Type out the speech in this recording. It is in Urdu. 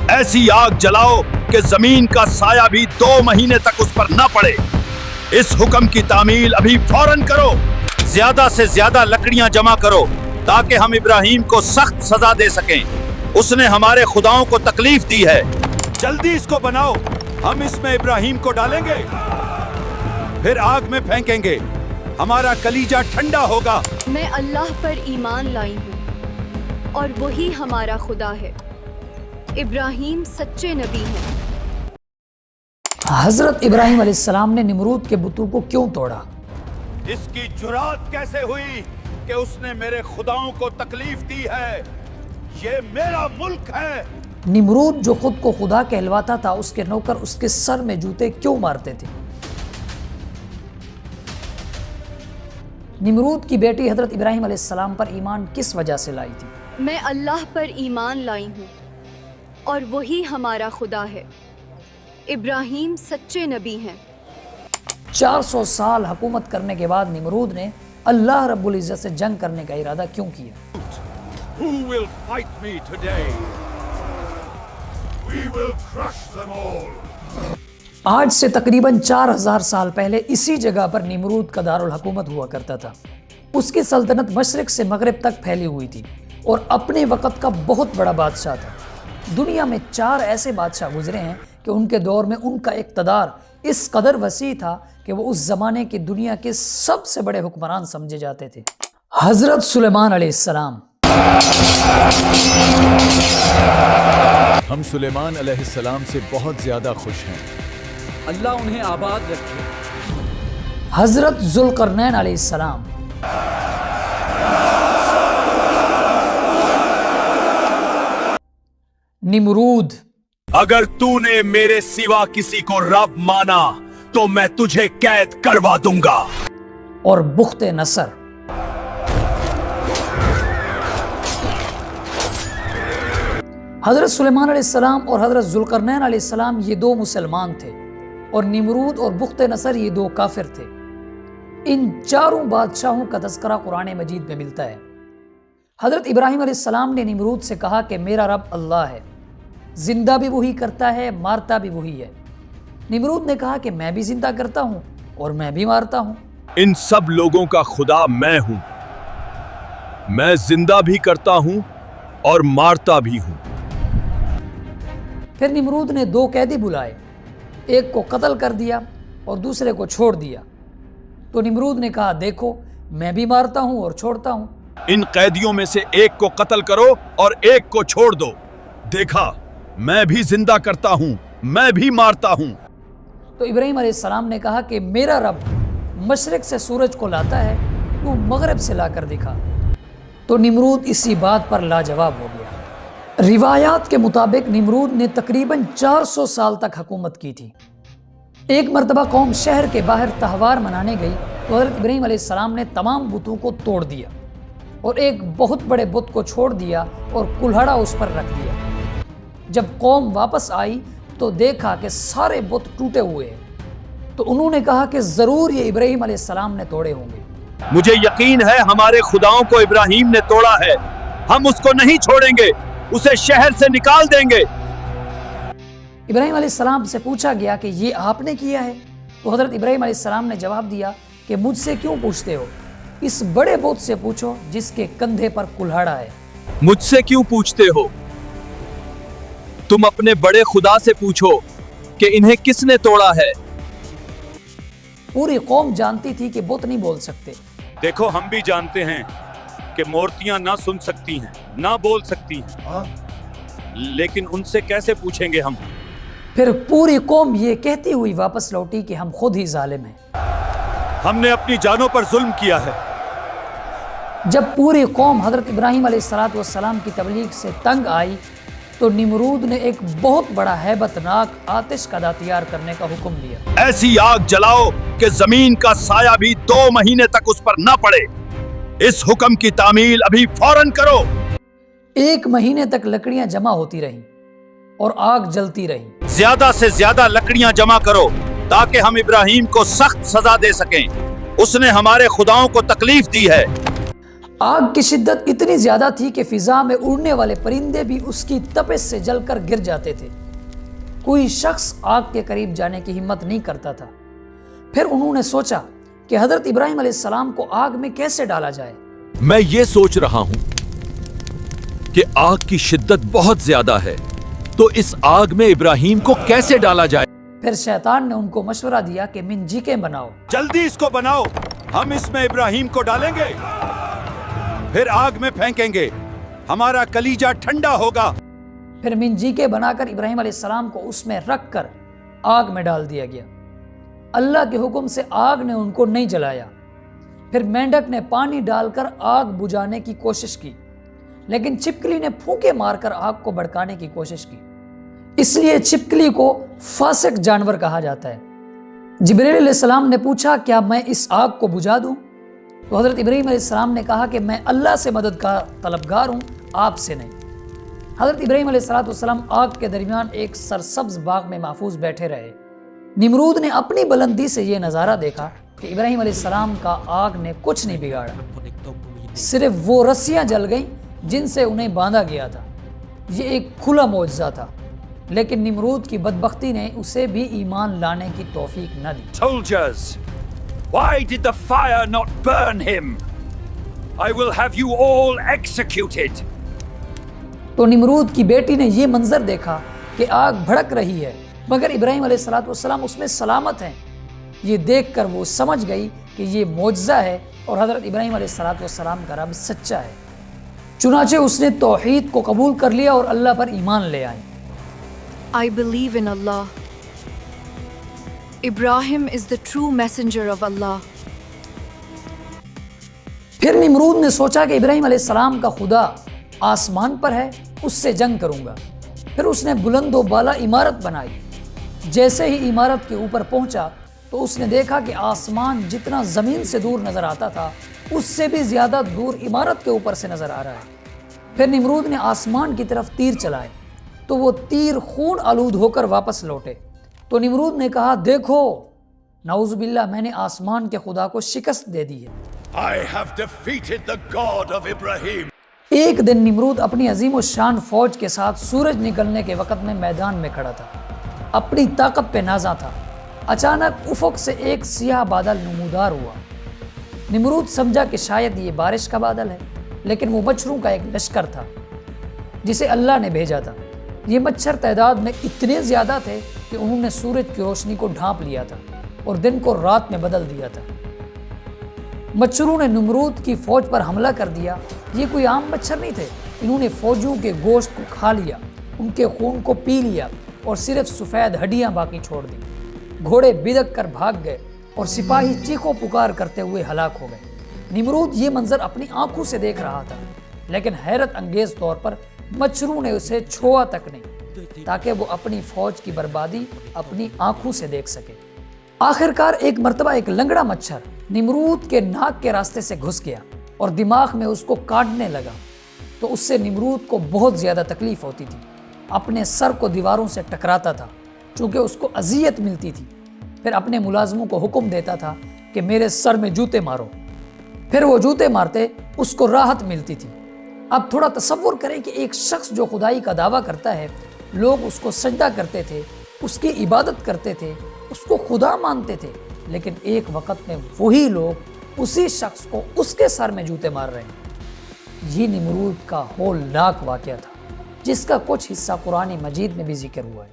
ایسی آگ جلاؤ کہ زمین کا سایہ بھی 2 مہینے تک اس پر نہ پڑے. اس حکم کی تعمیل ابھی فوراً کرو. زیادہ سے زیادہ لکڑیاں جمع کرو تاکہ ہم ابراہیم کو سخت سزا دے سکیں. اس نے ہمارے خداؤں کو تکلیف دی ہے. جلدی اس کو بناؤ. ہم اس میں ابراہیم کو ڈالیں گے، پھر آگ میں پھینکیں گے. ہمارا کلیجہ ٹھنڈا ہوگا. میں اللہ پر ایمان لائی ہوں اور وہی ہمارا خدا ہے. ابراہیم سچے نبی ہیں. حضرت ابراہیم علیہ السلام نے نمرود کے بتوں کو کیوں توڑا؟ اس کی جرات کیسے ہوئی کہ اس نے میرے خداؤں کو تکلیف دی ہے؟ یہ میرا ملک ہے. نمرود جو خود کو خدا کہلواتا تھا، اس کے نوکر اس کے سر میں جوتے کیوں مارتے تھے؟ نمرود کی بیٹی حضرت ابراہیم علیہ السلام پر ایمان کس وجہ سے لائی تھی؟ میں اللہ پر ایمان لائی ہوں اور وہی ہمارا خدا ہے. ابراہیم سچے نبی ہیں. 400 سال حکومت کرنے کے بعد نمرود نے اللہ رب العزت سے جنگ کرنے کا ارادہ کیوں کیا؟ Who will fight me today? We will crush them all. آج سے تقریباً 4000 سال پہلے اسی جگہ پر نمرود کا دارالحکومت ہوا کرتا تھا. اس کی سلطنت مشرق سے مغرب تک پھیلی ہوئی تھی اور اپنے وقت کا بہت بڑا بادشاہ تھا. دنیا میں 4 ایسے بادشاہ گزرے ہیں کہ ان کے دور میں ان کا اقتدار اس قدر وسیع تھا کہ وہ اس زمانے کی دنیا کے سب سے بڑے حکمران سمجھے جاتے تھے. حضرت سلیمان علیہ السلام. ہم سلیمان علیہ السلام سے بہت زیادہ خوش ہیں. اللہ انہیں آباد رکھے. حضرت ذوالقرنین علیہ السلام. نمرود. اگر تو نے میرے سوا کسی کو رب مانا تو میں تجھے قید کروا دوں گا. اور بخت نصر. حضرت سلیمان علیہ السلام اور حضرت ذوالقرنین علیہ السلام یہ 2 مسلمان تھے اور نمرود اور بخت نصر یہ 2 کافر تھے. ان 4 بادشاہوں کا تذکرہ قرآن مجید میں ملتا ہے. حضرت ابراہیم علیہ السلام نے نمرود سے کہا کہ میرا رب اللہ ہے، زندہ بھی وہی کرتا ہے، مارتا بھی وہی ہے. نمرود نے کہا کہ میں بھی زندہ کرتا ہوں اور میں بھی مارتا ہوں. ان سب لوگوں کا خدا میں ہوں. میں زندہ بھی کرتا ہوں اور مارتا بھی ہوں. پھر نمرود نے 2 قیدی بلائے، ایک کو قتل کر دیا اور دوسرے کو چھوڑ دیا. تو نمرود نے کہا دیکھو میں بھی مارتا ہوں اور چھوڑتا ہوں. ان قیدیوں میں سے ایک کو قتل کرو اور ایک کو چھوڑ دو. دیکھا میں بھی زندہ کرتا ہوں، میں بھی مارتا ہوں. تو ابراہیم علیہ السلام نے کہا کہ میرا رب مشرق سے سورج کو لاتا ہے، تو مغرب سے لا کر دکھا. تو نمرود اسی بات پر لاجواب ہو گیا. روایات کے مطابق نمرود نے تقریباً 400 سال تک حکومت کی تھی. ایک مرتبہ قوم شہر کے باہر تہوار منانے گئی تو حضرت ابراہیم علیہ السلام نے تمام بتوں کو توڑ دیا اور ایک بہت بڑے بت کو چھوڑ دیا اور کلہڑا اس پر رکھ دیا. جب قوم واپس آئی تو دیکھا کہ سارے بت ٹوٹے ہوئے ہیں. تو انہوں نے کہا کہ ضرور یہ ابراہیم علیہ السلام نے توڑے ہوں گے. مجھے یقین ہے ہمارے خداؤں کو ابراہیم نے توڑا ہے. ہم اس کو نہیں چھوڑیں گے، اسے شہر سے نکال دیں گے. ابراہیم علیہ السلام سے پوچھا گیا کہ یہ آپ نے کیا ہے؟ تو حضرت ابراہیم علیہ السلام نے جواب دیا کہ مجھ سے کیوں پوچھتے ہو؟ اس بڑے بت سے پوچھو جس کے کندھے پر کلہاڑا ہے. مجھ سے کیوں پوچھتے ہو؟ تم اپنے بڑے خدا سے پوچھو کہ انہیں کس نے توڑا ہے. پوری قوم جانتی تھی کہ بت نہیں بول سکتے. دیکھو ہم بھی جانتے ہیں کہ مورتیاں نہ سن سکتی ہیں، نہ بول سکتی ہیں، لیکن ان سے کیسے پوچھیں گے ہم؟ پھر پوری قوم یہ کہتی ہوئی واپس لوٹی کہ ہم خود ہی ظالم ہیں. ہم نے اپنی جانوں پر ظلم کیا ہے. جب پوری قوم حضرت ابراہیم علیہ السلام کی تبلیغ سے تنگ آئی تو نمرود نے ایک بہت بڑا ہیبت ناک آتش کا تیار کرنے کا حکم دیا. ایسی آگ جلاؤ کہ زمین کا سایہ بھی 2 مہینے تک اس پر نہ پڑے. اس حکم کی تعمیل ابھی فوراً کرو. 1 مہینے تک لکڑیاں جمع ہوتی رہیں اور آگ جلتی رہی. زیادہ سے زیادہ لکڑیاں جمع کرو تاکہ ہم ابراہیم کو سخت سزا دے سکیں. اس نے ہمارے خداؤں کو تکلیف دی ہے. آگ کی شدت اتنی زیادہ تھی کہ فضا میں اڑنے والے پرندے بھی اس کی تپش سے جل کر گر جاتے تھے۔ کوئی شخص آگ کے قریب جانے کی ہمت نہیں کرتا تھا۔ پھر انہوں نے سوچا کہ حضرت ابراہیم علیہ السلام کو آگ میں کیسے ڈالا جائے۔ میں یہ سوچ رہا ہوں کہ آگ کی شدت بہت زیادہ ہے، تو اس آگ میں ابراہیم کو کیسے ڈالا جائے؟ پھر شیطان نے ان کو مشورہ دیا کہ منجیکیں بناؤ۔ جلدی اس کو بناؤ، ہم اس میں ابراہیم کو ڈالیں گے، پھر آگ میں پھینکیں گے، ہمارا کلیجہ ٹھنڈا ہوگا۔ پھر منجیکیں بنا کر ابراہیم علیہ السلام کو اس میں رکھ کر آگ میں ڈال دیا گیا۔ اللہ کے حکم سے آگ نے ان کو نہیں جلایا۔ پھر مینڈک نے پانی ڈال کر آگ بجھانے کی کوشش کی، لیکن چھپکلی نے پھونکے مار کر آگ کو بھڑکانے کی کوشش کی۔ اس لیے چھپکلی کو فاسق جانور کہا جاتا ہے۔ جبریل علیہ السلام نے پوچھا کیا میں اس آگ کو بجھا دوں؟ تو حضرت ابراہیم علیہ السلام نے کہا کہ میں اللہ سے مدد کا طلبگار ہوں، آپ سے نہیں۔ حضرت ابراہیم علیہ السلام آگ کے درمیان ایک سرسبز باغ میں محفوظ بیٹھے رہے۔ نمرود نے اپنی بلندی سے یہ نظارہ دیکھا کہ ابراہیم علیہ السلام کا آگ نے کچھ نہیں بگاڑا، صرف وہ رسیاں جل گئیں جن سے انہیں باندھا گیا تھا۔ یہ ایک کھلا معجزہ تھا، لیکن نمرود کی بدبختی نے اسے بھی ایمان لانے کی توفیق نہ دی۔ Soldiers, why did the fire not burn him? I will have you all executed. تو نمرود کی بیٹی نے یہ منظر دیکھا کہ آگ بھڑک رہی ہے مگر ابراہیم علیہ السلام اس میں سلامت ہیں۔ یہ دیکھ کر وہ سمجھ گئی کہ یہ معجزہ ہے اور حضرت ابراہیم علیہ السلام کا رب سچا ہے۔ چنانچہ اس نے توحید کو قبول کر لیا اور اللہ پر ایمان لے آئی۔ I believe in Allah. Ibrahim is the true messenger of Allah. پھر نمرود نے سوچا کہ ابراہیم علیہ السلام کا خدا آسمان پر ہے، اس سے جنگ کروں گا۔ پھر اس نے بلند و بالا عمارت بنائی۔ جیسے ہی عمارت کے اوپر پہنچا تو اس نے دیکھا کہ آسمان جتنا زمین سے دور نظر آتا تھا اس سے بھی زیادہ دور عمارت کے اوپر سے نظر آ رہا ہے۔ پھر نمرود نے آسمان کی طرف تیر چلائے تو وہ تیر خون آلود ہو کر واپس لوٹے۔ تو نمرود نے کہا دیکھو، نعوذ باللہ، میں نے آسمان کے خدا کو شکست دے دی ہے۔ I have defeated the God of Ibrahim. ایک دن نمرود اپنی عظیم و شان فوج کے ساتھ سورج نکلنے کے وقت میں میدان میں کھڑا تھا، اپنی طاقت پہ نازاں تھا۔ اچانک افق سے ایک سیاہ بادل نمودار ہوا۔ نمرود سمجھا کہ شاید یہ بارش کا بادل ہے، لیکن وہ مچھروں کا ایک لشکر تھا جسے اللہ نے بھیجا تھا۔ یہ مچھر تعداد میں اتنے زیادہ تھے کہ انہوں نے سورج کی روشنی کو ڈھانپ لیا تھا اور دن کو رات میں بدل دیا تھا۔ مچھروں نے نمرود کی فوج پر حملہ کر دیا۔ یہ کوئی عام مچھر نہیں تھے، انہوں نے فوجوں کے گوشت کو کھا لیا، ان کے خون کو پی لیا اور صرف سفید ہڈیاں باقی چھوڑ دی۔ گھوڑے بدک کر بھاگ گئے اور سپاہی چیخو پکار کرتے ہوئے ہلاک ہو گئے۔ نمرود یہ منظر اپنی آنکھوں سے دیکھ رہا تھا، لیکن حیرت انگیز طور پر مچھروں نے اسے چھوا تک نہیں تاکہ وہ اپنی فوج کی بربادی اپنی آنکھوں سے دیکھ سکے۔ آخرکار ایک مرتبہ ایک لنگڑا مچھر نمرود کے ناک کے راستے سے گھس گیا اور دماغ میں اس کو کاٹنے لگا، تو اس سے نمرود کو بہت زیادہ تکلیف ہوتی تھی۔ اپنے سر کو دیواروں سے ٹکراتا تھا چونکہ اس کو اذیت ملتی تھی۔ پھر اپنے ملازموں کو حکم دیتا تھا کہ میرے سر میں جوتے مارو، پھر وہ جوتے مارتے، اس کو راحت ملتی تھی۔ اب تھوڑا تصور کریں کہ ایک شخص جو خدائی کا دعویٰ کرتا ہے، لوگ اس کو سجدہ کرتے تھے، اس کی عبادت کرتے تھے، اس کو خدا مانتے تھے، لیکن ایک وقت میں وہی لوگ اسی شخص کو اس کے سر میں جوتے مار رہے ہیں۔ یہ نمرود کا ہولناک واقعہ تھا جس کا کچھ حصہ قرآن مجید میں بھی ذکر ہوا ہے۔